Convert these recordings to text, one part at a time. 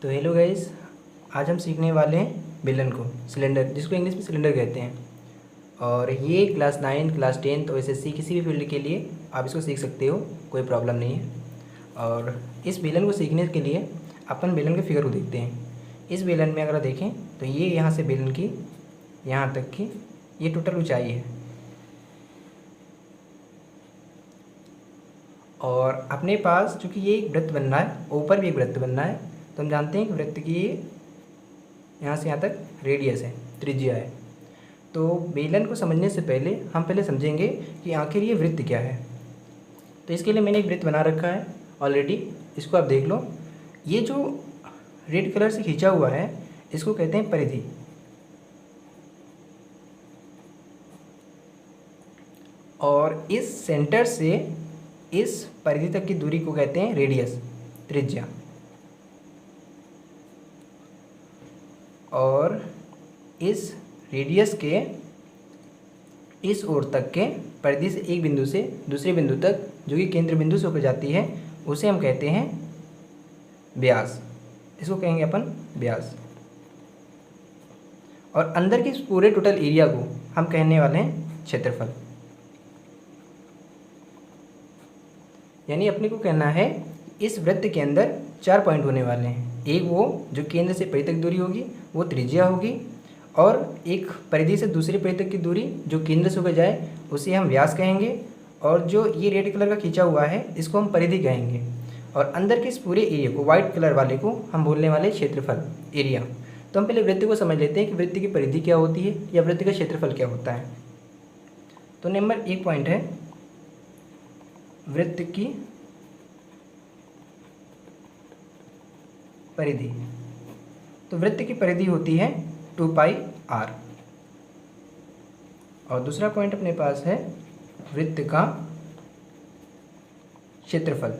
तो hello guys, आज हम सीखने वाले हैं बेलन को, सिलेंडर, जिसको इंग्लिश में सिलेंडर कहते हैं। और ये क्लास 9, क्लास 10 तो एसएससी किसी भी फील्ड के लिए आप इसको सीख सकते हो, कोई प्रॉब्लम नहीं है। और इस बेलन को सीखने के लिए अपन बेलन के फिगर को देखते हैं। इस बेलन में अगर देखें तो ये यहाँ से बेलन की यहाँ तक की ये टोटल ऊंचाई है। और अपने पास चूँकि ये एक वृत्त बनना है, ऊपर भी एक वृत्त बनना है, तो हम जानते हैं कि वृत्त की यहाँ से यहाँ तक रेडियस है, त्रिज्या है। तो बेलन को समझने से पहले हम पहले समझेंगे कि आखिर ये वृत्त क्या है। तो इसके लिए मैंने एक वृत्त बना रखा है ऑलरेडी, इसको आप देख लो। ये जो रेड कलर से खींचा हुआ है इसको कहते हैं परिधि। और इस सेंटर से इस परिधि तक की दूरी को कहते हैं रेडियस, त्रिज्या। और इस रेडियस के इस ओर तक के परिधि से एक बिंदु से दूसरे बिंदु तक, जो कि केंद्र बिंदु से होकर जाती है, उसे हम कहते हैं व्यास। इसको कहेंगे अपन व्यास। और अंदर के इस पूरे टोटल एरिया को हम कहने वाले हैं क्षेत्रफल। यानी अपने को कहना है इस वृत्त के अंदर 4 पॉइंट होने वाले हैं। एक वो जो केंद्र से परिधि तक दूरी होगी, वो त्रिज्या होगी। और एक परिधि से दूसरी परिधि तक की दूरी जो केंद्र से होकर जाए, उसे हम व्यास कहेंगे। और जो ये रेड कलर का खींचा हुआ है इसको हम परिधि कहेंगे। और अंदर के इस पूरे एरिया को, वाइट कलर वाले को, हम बोलने वाले क्षेत्रफल, एरिया। तो हम पहले वृत्त को समझ लेते हैं कि वृत्त की परिधि क्या होती है या वृत्त का क्षेत्रफल क्या होता है। तो नंबर 1 पॉइंट है वृत्त की परिधि। तो वृत्त की परिधि होती है 2πr। और दूसरा पॉइंट अपने पास है वृत्त का क्षेत्रफल।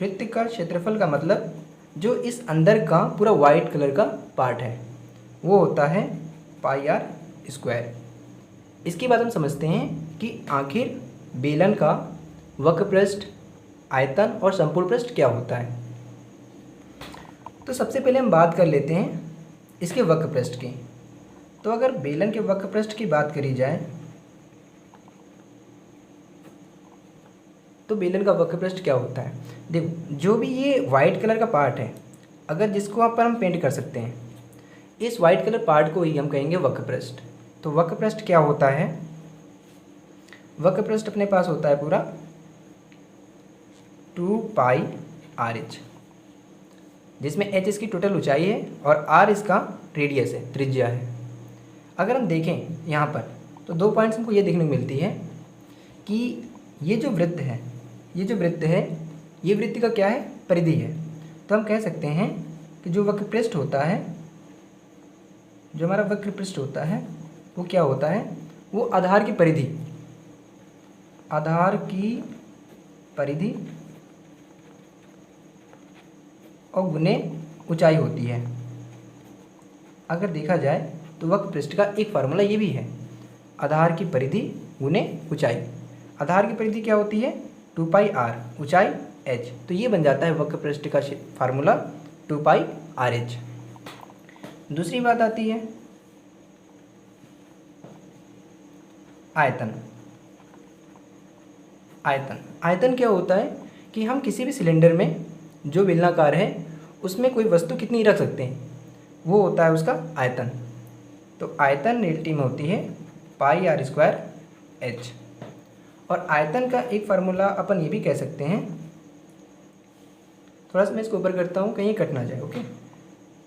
वृत्त का क्षेत्रफल का मतलब जो इस अंदर का पूरा वाइट कलर का पार्ट है वो होता है πr²। इसके बाद हम समझते हैं कि आखिर बेलन का वक्रपृष्ठ, आयतन और संपूर्ण पृष्ठ क्या होता है। तो सबसे पहले हम बात कर लेते हैं इसके वक्रपृष्ठ की। तो अगर बेलन के वक्रपृष्ठ की बात करी जाए तो बेलन का वक्रपृष्ठ क्या होता है। देखो, जो भी ये वाइट कलर का पार्ट है, अगर जिसको अपन हम पेंट कर सकते हैं, इस वाइट कलर पार्ट को ही हम कहेंगे वक्रपृष्ठ। तो वक्रपृष्ठ क्या होता है, वक्रपृष्ठ अपने पास होता है पूरा 2πrh, जिसमें h इसकी टोटल ऊंचाई है और r इसका रेडियस है, त्रिज्या है। अगर हम देखें यहाँ पर तो 2 पॉइंट्स हमको ये देखने को मिलती है कि ये जो वृत्त है, ये वृत्त का क्या है, परिधि है। तो हम कह सकते हैं कि जो वक्रपृष्ठ होता है, जो हमारा वक्रपृष्ठ होता है वो क्या होता है, वो आधार की परिधि, और गुने ऊंचाई होती है। अगर देखा जाए तो वक्रपृष्ठ का एक फार्मूला ये भी है, आधार की परिधि गुने ऊंचाई। आधार की परिधि क्या होती है, 2πr, ऊंचाई h। तो ये बन जाता है वक्रपृष्ठ का फार्मूला 2πrh। दूसरी बात आती है आयतन। आयतन क्या होता है कि हम किसी भी सिलेंडर में जो बेलनाकार है उसमें कोई वस्तु कितनी रख सकते हैं, वो होता है उसका आयतन। तो आयतन रियलिटी में होती है πr²h। और आयतन का एक फार्मूला अपन ये भी कह सकते हैं, थोड़ा सा मैं इसको ऊपर करता हूँ कहीं कट ना जाए, ओके।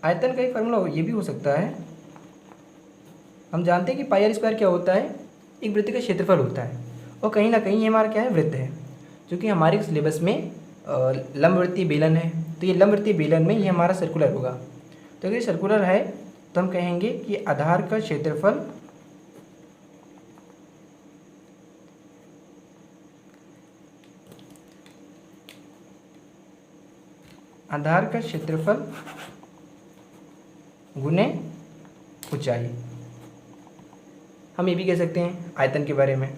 आयतन का एक फार्मूला ये भी हो सकता है, हम जानते हैं कि πr² क्या होता है, एक वृत्त का क्षेत्रफल होता है। और कहीं ना कहीं ये हमारा क्या है, वृत्त है, जो कि हमारे सिलेबस में लंबवृत्तीय बेलन है। तो ये लंबवृत्तीय बेलन में ये हमारा सर्कुलर होगा। तो अगर ये सर्कुलर है तो हम कहेंगे कि आधार का क्षेत्रफल गुने ऊंचाई, हम ये भी कह सकते हैं आयतन के बारे में।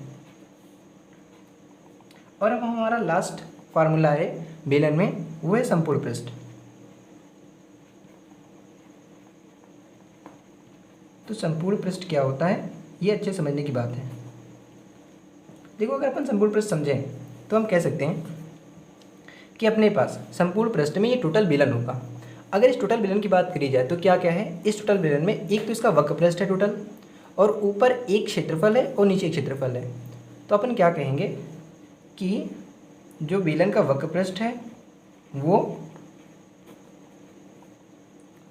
और अब हमारा लास्ट फार्मूला है बेलन में, वो है संपूर्ण पृष्ठ। तो संपूर्ण पृष्ठ क्या होता है, ये अच्छे समझने की बात है। देखो, अगर अपन संपूर्ण पृष्ठ समझें तो हम कह सकते हैं कि अपने पास संपूर्ण पृष्ठ में ये टोटल बेलन होगा। अगर इस टोटल बेलन की बात करी जाए तो क्या क्या है इस टोटल बेलन में, एक तो इसका वक्र पृष्ठ है टोटल, और ऊपर एक क्षेत्रफल है और नीचे एक क्षेत्रफल है। तो अपन क्या कहेंगे कि जो बेलन का वक्र पृष्ठ है वो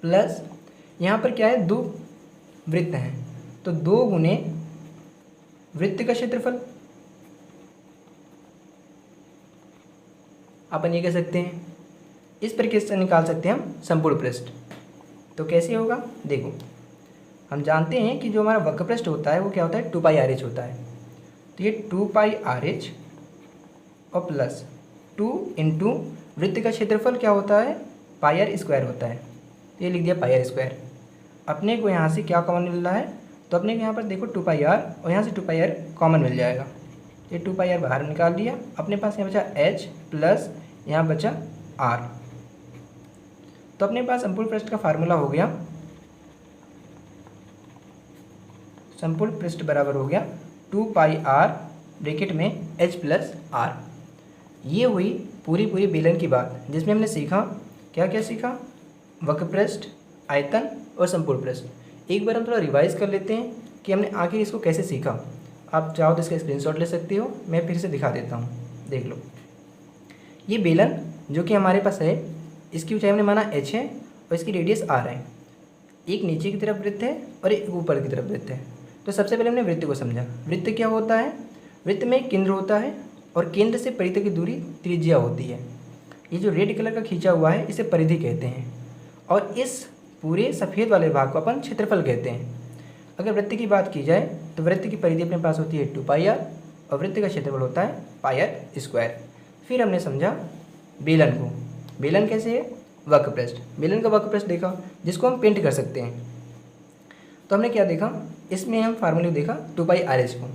प्लस यहाँ पर क्या है, 2 वृत्त हैं, तो 2 गुने वृत्त का क्षेत्रफल, अपन ये कह सकते हैं। इस तरीके से निकाल सकते हैं हम संपूर्ण पृष्ठ। तो कैसे होगा, देखो हम जानते हैं कि जो हमारा वक्र पृष्ठ होता है वो क्या होता है, 2πRh होता है। तो ये 2πRh और प्लस 2 इंटू वृत्त का क्षेत्रफल क्या होता है, πr² होता है। तो ये लिख दिया πr²। अपने को यहाँ से क्या कॉमन मिल रहा है, तो अपने को यहाँ पर देखो 2πr और यहाँ से 2πr कॉमन मिल जाएगा। ये 2πr बाहर निकाल लिया, अपने पास यहाँ बचा h प्लस यहाँ बचा r। तो अपने पास संपूर्ण पृष्ठ का फार्मूला हो गया, संपूर्ण पृष्ठ बराबर हो गया 2πr ब्रैकेट में h प्लस r। ये हुई पूरी बेलन की बात, जिसमें हमने सीखा क्या क्या सीखा, वक्र पृष्ठ, आयतन और संपूर्ण पृष्ठ। एक बार हम थोड़ा रिवाइज कर लेते हैं कि हमने आखिर इसको कैसे सीखा। आप चाहो तो इसका स्क्रीनशॉट ले सकते हो, मैं फिर से दिखा देता हूँ, देख लो। ये बेलन जो कि हमारे पास है, इसकी ऊंचाई हमने माना h है और इसकी रेडियस r है। एक नीचे की तरफ वृत्त है और एक ऊपर की तरफ वृत्त है। तो सबसे पहले हमने वृत्त को समझा। वृत्त क्या होता है, वृत्त में केंद्र होता है और केंद्र से परिधि की दूरी त्रिज्या होती है। ये जो रेड कलर का खींचा हुआ है इसे परिधि कहते हैं, और इस पूरे सफ़ेद वाले भाग को अपन क्षेत्रफल कहते हैं। अगर वृत्त की बात की जाए तो वृत्त की परिधि अपने पास होती है 2πr और वृत्त का क्षेत्रफल होता है πr²। फिर हमने समझा बेलन को। बेलन कैसे है, वक्र पृष्ठ। बेलन का वक्र पृष्ठ देखा जिसको हम पेंट कर सकते हैं। तो हमने क्या देखा, इसमें हम फार्मूले देखा 2πRh को,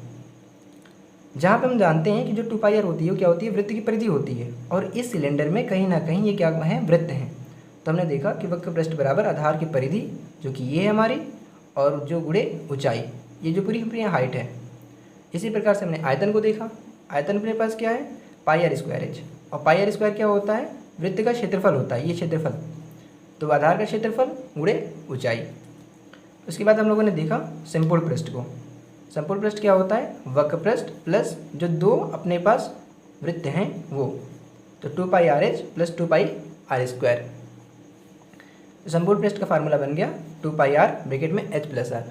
जहाँ पे हम जानते हैं कि जो 2πr होती है वो क्या होती है, वृत्त की परिधि होती है, और इस सिलेंडर में कहीं ना कहीं ये क्या है, वृत्त हैं। तो हमने देखा कि वक्र पृष्ठ बराबर आधार की परिधि जो कि ये है हमारी, और जो गुणे ऊंचाई, ये जो पूरी अपनी हाइट है। इसी प्रकार से हमने आयतन को देखा। आयतन अपने पास क्या है, πr²h, और πr² क्या होता है, वृत्त का क्षेत्रफल होता है, ये क्षेत्रफल। तो आधार का क्षेत्रफल गुणे ऊंचाई। उसके बाद हम लोगों ने देखा संपूर्ण पृष्ठ को। संपूर्ण पृष्ठ क्या होता है, वक्र पृष्ठ प्लस जो 2 अपने पास वृत्त हैं वो, तो 2πRh प्लस 2πr²। संपूर्ण पृष्ठ का फार्मूला बन गया 2πr ब्रैकेट में h प्लस r।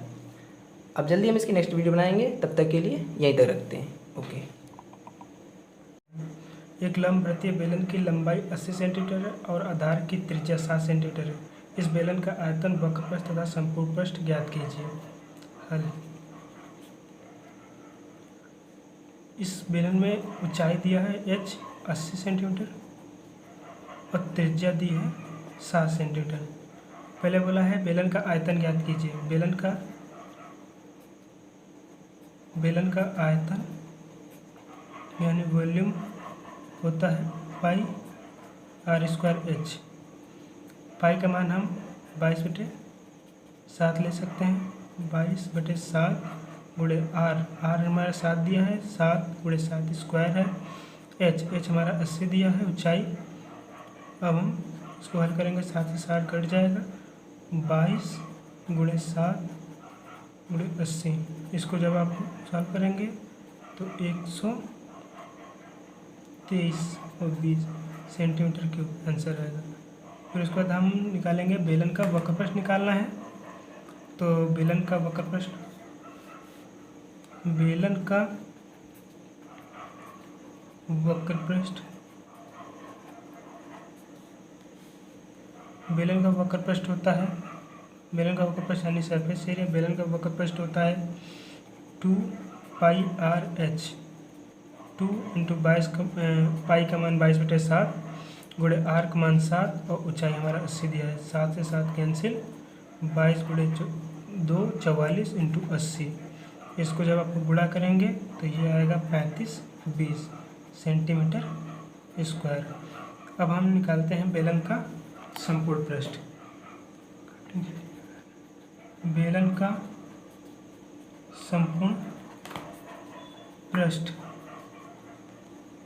अब जल्दी हम इसकी नेक्स्ट वीडियो बनाएंगे, तब तक के लिए यहीं तक रखते हैं, ओके। एक लंबवृत्तीय बेलन की लंबाई 80 सेंटीमीटर है और आधार की त्रिज्या 7 सेंटीमीटर है। इस बेलन का आयतन, वक्र पृष्ठ तथा संपूर्ण पृष्ठ ज्ञात कीजिए। हल। इस बेलन में ऊंचाई दिया है h 80 सेंटीमीटर और त्रिज्या दी है 7 सेंटीमीटर। पहले बोला है बेलन का आयतन ज्ञात कीजिए। बेलन का आयतन यानी वॉल्यूम होता है πr²h। पाई का मान हम 22/7 ले सकते हैं। 22/7 गुणे r हमारा 7 दिया है, 7 गुणे 7 स्क्वायर है। h हमारा 80 दिया है ऊंचाई। अब हम इसको हल करेंगे, 7 से 7 कट जाएगा, 22 गुणे 7 गुणे 80। इसको जब आप सॉल्व करेंगे तो 123 और 20 सेंटीमीटर क्यूब आंसर आएगा। फिर उसके बाद हम निकालेंगे बेलन का वक्र पृष्ठ निकालना है। तो बेलन का वक्र पृष्ठ, बेलन का वक्र पृष्ठ होता है, बेलन का वक्र पृष्ठ यानी सरफेस एरिया। बेलन का वक्र पृष्ठ होता है 2πRh। 2 इंटू 22 पाई का मान 22/7 गुणे r का मान 7 और ऊंचाई हमारा 80 दिया है। 7 से 7 कैंसिल, 22 गुणे 2 44 इंटू 80। इसको जब आप गुणा करेंगे तो ये आएगा 35-20 सेंटीमीटर स्क्वायर। अब हम निकालते हैं बेलन का संपूर्ण पृष्ठ। बेलन का संपूर्ण पृष्ठ।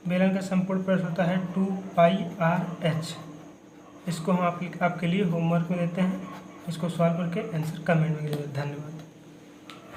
बेलन का संपूर्ण पृष्ठ होता है 2πr/h। इसको हम आपके लिए होमवर्क में देते हैं। इसको सॉल्व करके आंसर कमेंट में दीजिए। धन्यवाद।